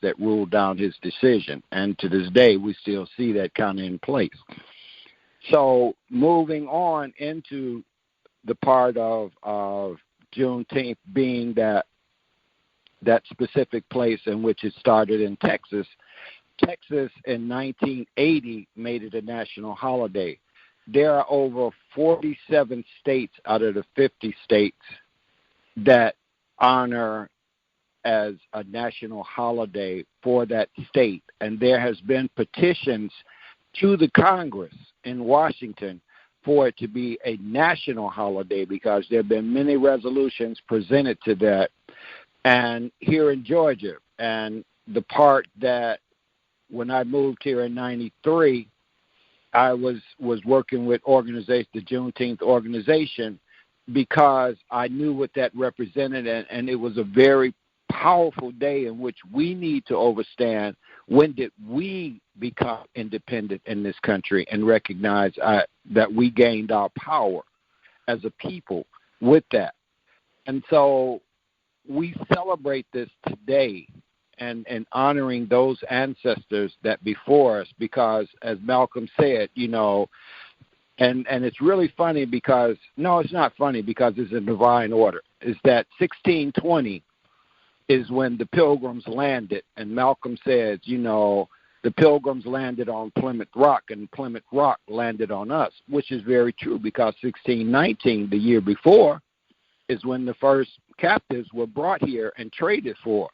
that ruled down his decision. And to this day, we still see that kind of in place. So moving on into the part of Juneteenth being that specific place in which it started in Texas. Texas in 1980 made it a national holiday. There are over 47 states out of the 50 states that honor as a national holiday for that state. And there has been petitions to the Congress in Washington for it to be a national holiday because there have been many resolutions presented to that. And here in Georgia, and the part that when I moved here in 93, I was working with the Juneteenth organization, because I knew what that represented, and it was a very powerful day in which we need to understand when did we become independent in this country and recognize that we gained our power as a people with that. And so we celebrate this today and honoring those ancestors that before us, because as Malcolm said, and it's really funny because, no, it's not funny because it's a divine order, is that 1620 is when the Pilgrims landed, and Malcolm says, the Pilgrims landed on Plymouth Rock, and Plymouth Rock landed on us, which is very true because 1619, the year before, is when the first captives were brought here and traded for.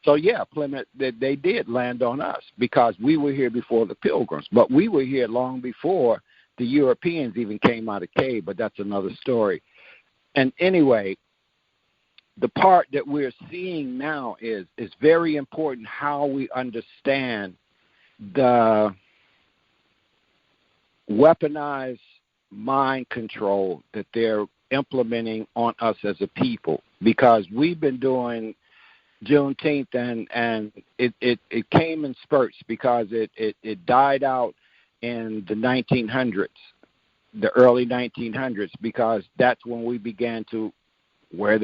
So, yeah, Plymouth, they did land on us because we were here before the Pilgrims, but we were here long before the Europeans even came out of cave, but that's another story. And anyway, the part that we're seeing now is very important how we understand the weaponized mind control that they're implementing on us as a people, because we've been doing Juneteenth and it came in spurts because it died out in the 1900s, the early 1900s, because that's when we began to where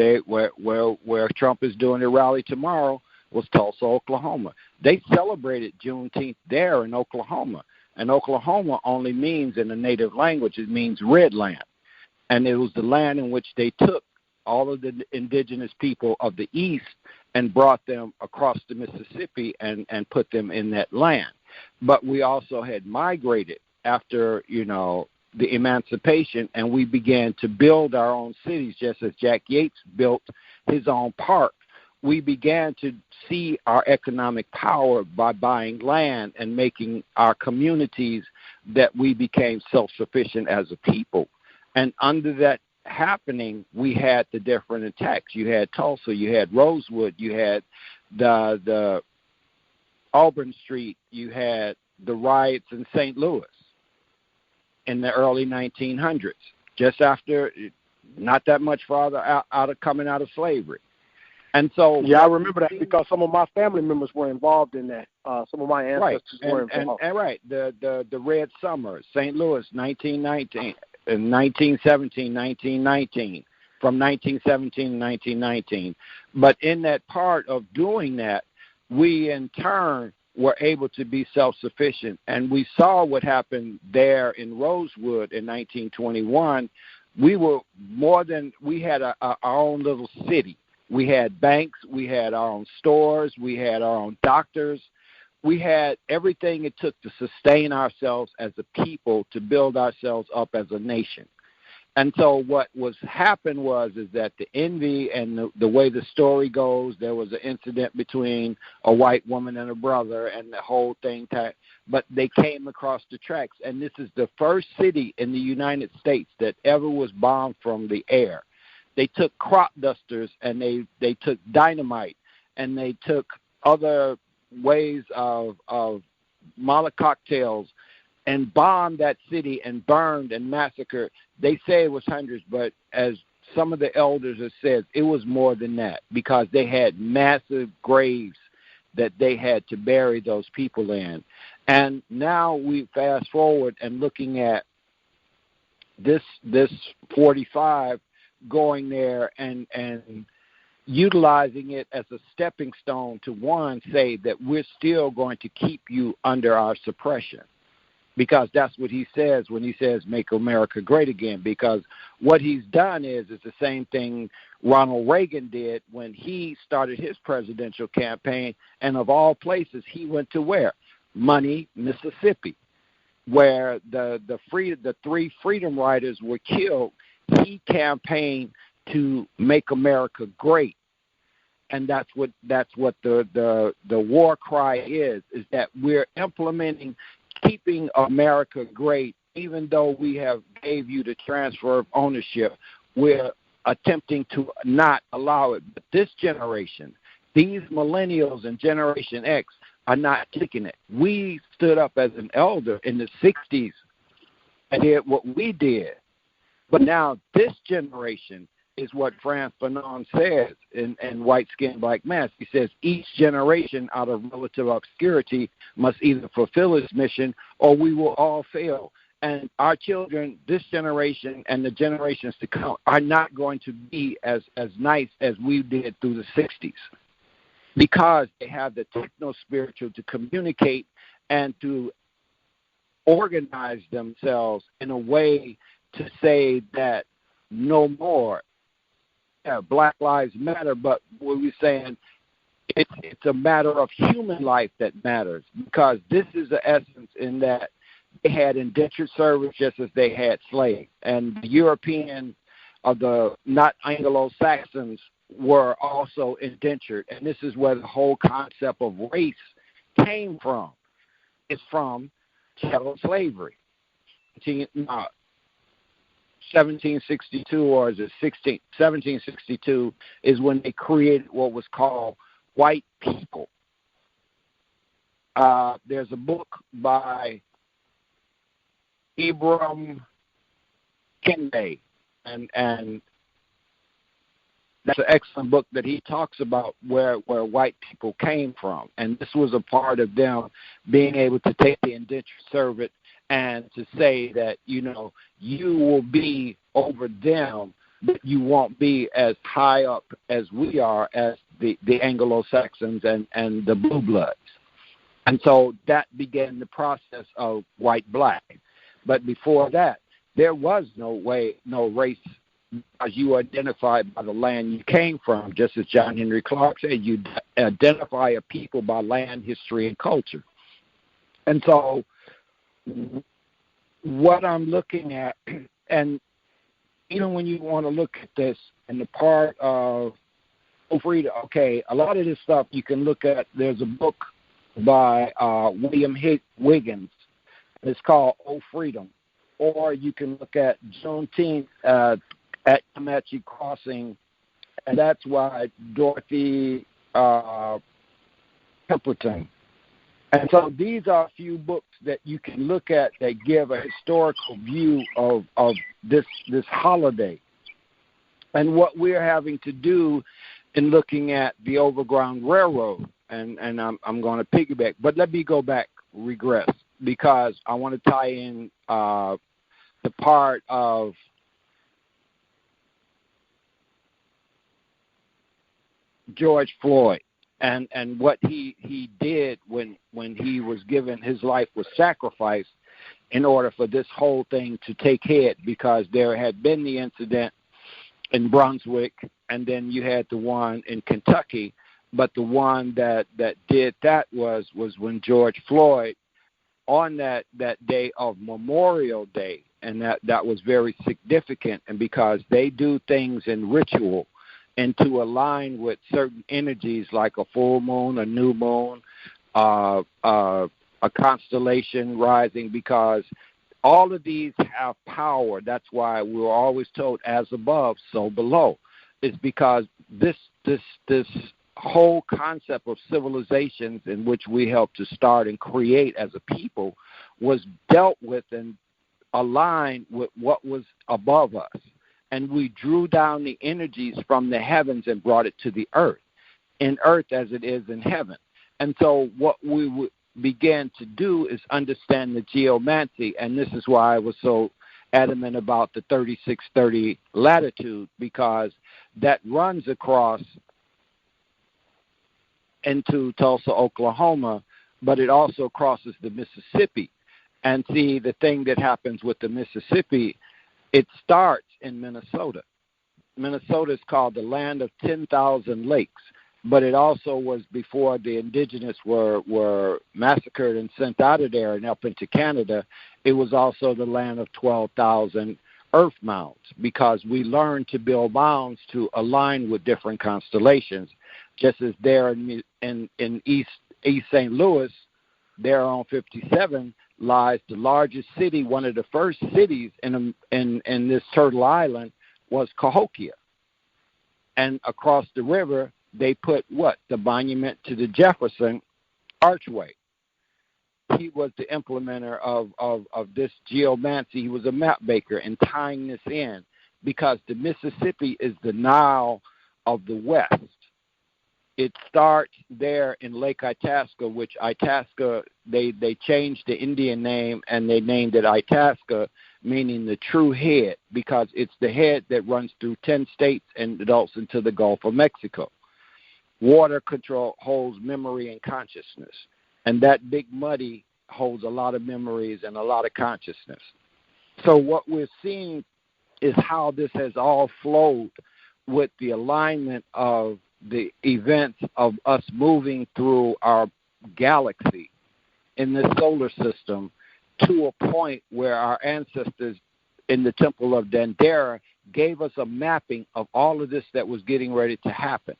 Trump is doing a rally tomorrow was Tulsa, Oklahoma. They celebrated Juneteenth there in Oklahoma, and Oklahoma only means in the native language, it means red land, and it was the land in which they took all of the indigenous people of the East and brought them across the Mississippi and put them in that land. But we also had migrated after, the Emancipation, and we began to build our own cities, just as Jack Yates built his own park. We began to see our economic power by buying land and making our communities that we became self-sufficient as a people. And under that happening, we had the different attacks. You had Tulsa, you had Rosewood, you had the Auburn Street, you had the riots in St. Louis in the early 1900s, just after, not that much farther coming out of slavery. And so, yeah, I remember that because some of my family members were involved in that. Some of my ancestors were involved. And the Red Summer, St. Louis, 1919. In 1917, 1919, from 1917 to 1919. But in that part of doing that, we in turn were able to be self-sufficient. And we saw what happened there in Rosewood in 1921. We had our own little city. We had banks, we had our own stores, we had our own doctors. We had everything it took to sustain ourselves as a people, to build ourselves up as a nation. And so what happened is that the envy and the way the story goes, there was an incident between a white woman and a brother, and the whole thing, but they came across the tracks. And this is the first city in the United States that ever was bombed from the air. They took crop dusters, and they took dynamite, and they took other ways of Molotov cocktails and bombed that city and burned and massacred. They say it was hundreds, but as some of the elders have said, it was more than that, because they had massive graves that they had to bury those people in. And now we fast forward and looking at this 45 going there and utilizing it as a stepping stone to, one, say that we're still going to keep you under our suppression. Because that's what he says when he says, make America great again. Because what he's done is the same thing Ronald Reagan did when he started his presidential campaign. And of all places, he went to where? Money, Mississippi, where the three freedom riders were killed. He campaigned to make America great. And that's what the war cry is that we're implementing keeping America great. Even though we have gave you the transfer of ownership, we're attempting to not allow it. But this generation, these millennials and Generation X are not taking it. We stood up as an elder in the 60s and did what we did. But now this generation is what Frantz Fanon says in White Skin, Black Mask. He says each generation out of relative obscurity must either fulfill its mission or we will all fail. And our children, this generation and the generations to come, are not going to be as nice as we did through the 60s because they have the techno-spiritual to communicate and to organize themselves in a way to say that no more. Yeah, Black Lives Matter, but what we're saying, it's a matter of human life that matters, because this is the essence in that they had indentured service just as they had slaves. And the European of the not Anglo-Saxons were also indentured. And this is where the whole concept of race came from. It's from chattel slavery. 1762 or is it 1762 is when they created what was called white people. There's a book by Ibrahim King, and that's an excellent book that he talks about where white people came from. And this was a part of them being able to take the indentured servant and to say that, you know, you will be over them, but you won't be as high up as we are as the Anglo-Saxons and the Blue Bloods. And so that began the process of white-black. But before that, there was no race, as you identified by the land you came from. Just as John Henry Clark said, you identify a people by land, history, and culture. And so what I'm looking at, and even when you want to look at this in the part of freedom, okay, a lot of this stuff you can look at. There's a book by William Wiggins. It's called Oh Freedom. Or you can look at Juneteenth at Comanche Crossing, and that's why Dorothy Templeton. And so these are a few books that you can look at that give a historical view of this holiday. And what we're having to do in looking at the Overground Railroad, and I'm going to piggyback, but let me regress, because I want to tie in the part of George Floyd and what he did when he was given, his life was sacrificed in order for this whole thing to take head, because there had been the incident in Brunswick, and then you had the one in Kentucky, but the one that did that was when George Floyd, on that day of Memorial Day, and that was very significant, and because they do things in ritual and to align with certain energies like a full moon, a new moon, a constellation rising, because all of these have power. That's why we were always told, as above, so below. It's because this whole concept of civilizations in which we helped to start and create as a people was dealt with and aligned with what was above us. And we drew down the energies from the heavens and brought it to the earth, in earth as it is in heaven. And so what we began to do is understand the geomancy, and this is why I was so adamant about the 3630 latitude, because that runs across into Tulsa, Oklahoma, but it also crosses the Mississippi. And see, the thing that happens with the Mississippi, it starts in Minnesota. Minnesota is called the land of 10,000 lakes, but it also was before the indigenous were massacred and sent out of there and up into Canada. It was also the land of 12,000 earth mounds, because we learned to build mounds to align with different constellations. Just as there in East St. Louis, there on 57 lies the largest city. One of the first cities in this Turtle Island was Cahokia. And across the river, they put what? The monument to the Jefferson Archway. He was the implementer of this geomancy. He was a map maker in tying this in, because the Mississippi is the Nile of the West. It starts there in Lake Itasca, which Itasca, they changed the Indian name and they named it Itasca, meaning the true head, because it's the head that runs through 10 states and adults into the Gulf of Mexico. Water control holds memory and consciousness, and that big muddy holds a lot of memories and a lot of consciousness. So what we're seeing is how this has all flowed with the alignment of the events of us moving through our galaxy in this solar system to a point where our ancestors in the Temple of Dendera gave us a mapping of all of this that was getting ready to happen.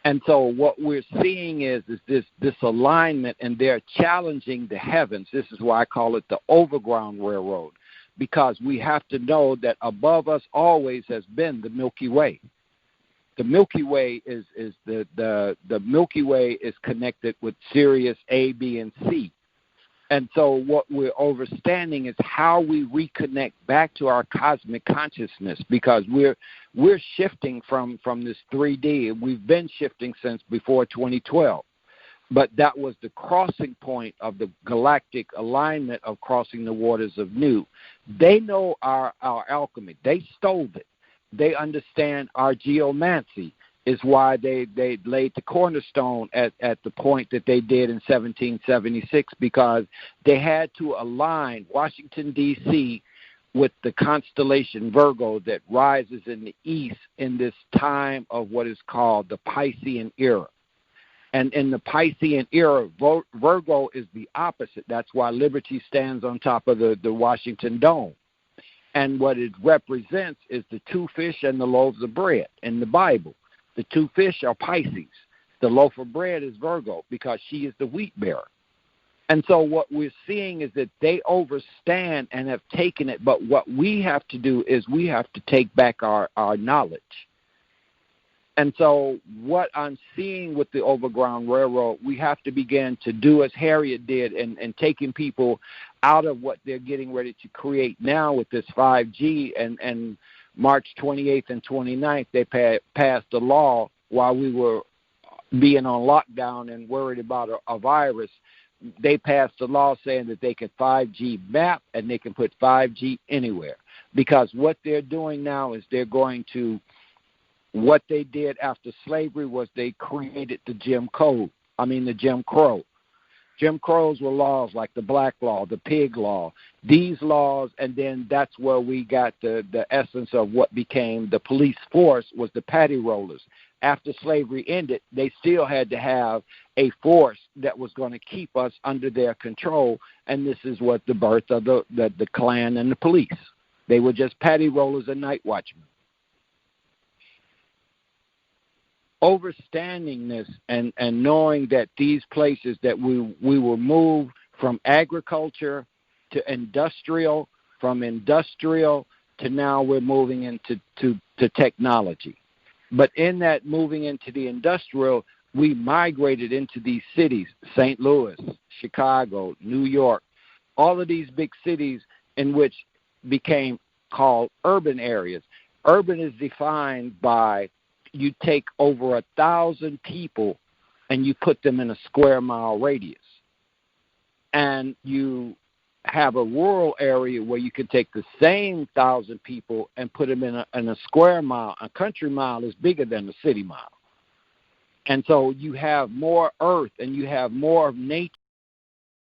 And so what we're seeing is this alignment, and they're challenging the heavens. This is why I call it the Overground Railroad, because we have to know that above us always has been the Milky Way. The Milky Way is the Milky Way is connected with Sirius A, B, and C. And so what we're understanding is how we reconnect back to our cosmic consciousness, because we're shifting from this 3D. We've been shifting since before 2012. But that was the crossing point of the galactic alignment of crossing the waters of Nu. They know our alchemy. They stole it. They understand our geomancy, is why they laid the cornerstone at the point that they did in 1776, because they had to align Washington, D.C. with the constellation Virgo that rises in the east in this time of what is called the Piscean era. And in the Piscean era, Virgo is the opposite. That's why liberty stands on top of the Washington Dome. And what it represents is the two fish and the loaves of bread in the Bible. The two fish are Pisces. The loaf of bread is Virgo, because she is the wheat bearer. And so what we're seeing is that they overstand and have taken it, but what we have to do is we have to take back our knowledge. And so what I'm seeing with the Overground Railroad, we have to begin to do as Harriet did and taking people out of what they're getting ready to create now with this 5G. And March 28th and 29th, they passed a law while we were being on lockdown and worried about a virus. They passed a law saying that they can 5G map and they can put 5G anywhere. Because what they're doing now is they're going to, what they did after slavery was they created the Jim Crow. Jim Crows were laws like the black law, the pig law, these laws, and then that's where we got the essence of what became the police force was the paddy rollers. After slavery ended, they still had to have a force that was going to keep us under their control, and this is what the birth of the Klan and the police. They were just paddy rollers and night watchmen. Overstanding this and knowing that these places that we will move from agriculture to industrial, from industrial to now we're moving into technology. But in that moving into the industrial, we migrated into these cities, St. Louis, Chicago, New York, all of these big cities in which became called urban areas. Urban is defined by you take over 1,000 people and you put them in a square mile radius. And you have a rural area where you can take the same 1,000 people and put them in a square mile. A country mile is bigger than a city mile. And so you have more earth and you have more of nature